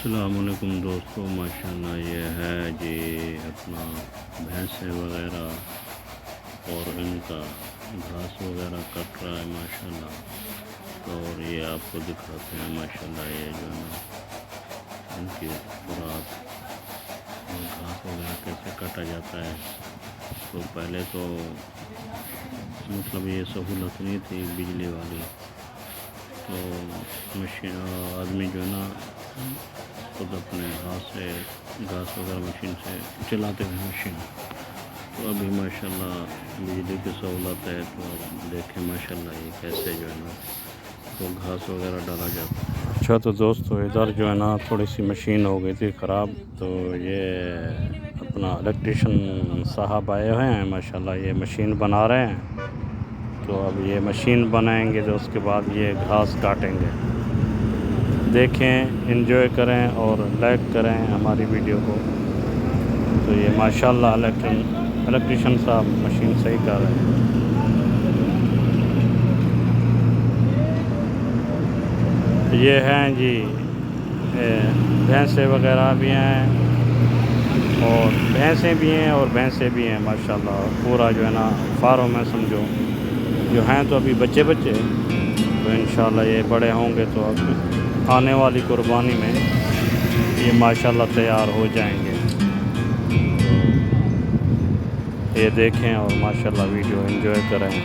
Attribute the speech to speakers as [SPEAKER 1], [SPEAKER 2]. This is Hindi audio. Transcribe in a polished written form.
[SPEAKER 1] अस्सलामुअलैकुम दोस्तों, माशाल्लाह ये है जी अपना भैंसें वगैरह और इनका घास वगैरह कट रहा है माशाल्लाह। और ये आपको दिखाते हैं माशाल्लाह, ये जो है ना इनकी खुराक और घास वगैरह कैसे काटा जाता है। तो पहले तो मतलब ये सहूलत नहीं थी बिजली वाली, तो मशीन आदमी जो है ना खुद अपने हाथ से घास वगैरह मशीन से चलाते थे मशीन। तो अभी माशाल्लाह बिजली की सहूलत है, तो अब देखें माशाल्लाह ये कैसे जो है ना तो घास वगैरह डाला जाता है। अच्छा तो दोस्तों इधर जो है ना थोड़ी सी मशीन हो गई थी ख़राब, तो ये अपना इलेक्ट्रिशियन साहब आए हुए हैं माशाल्लाह, ये मशीन बना रहे हैं। तो अब ये मशीन बनाएंगे तो उसके बाद ये घास काटेंगे। देखें, एंजॉय करें और लाइक करें हमारी वीडियो को। तो ये माशाल्लाह इलेक्ट्रिशियन साहब मशीन सही कर रहे हैं। ये हैं जी भैंसें वगैरह भी हैं और भैंसें भी हैं और भैंसें भी हैं माशाल्लाह। पूरा जो है ना फार्म है समझो, जो हैं तो अभी बच्चे तो इंशाल्लाह ये बड़े होंगे तो अब आने वाली कुर्बानी में ये माशाल्लाह तैयार हो जाएंगे। ये देखें और माशाल्लाह वीडियो एंजॉय करें।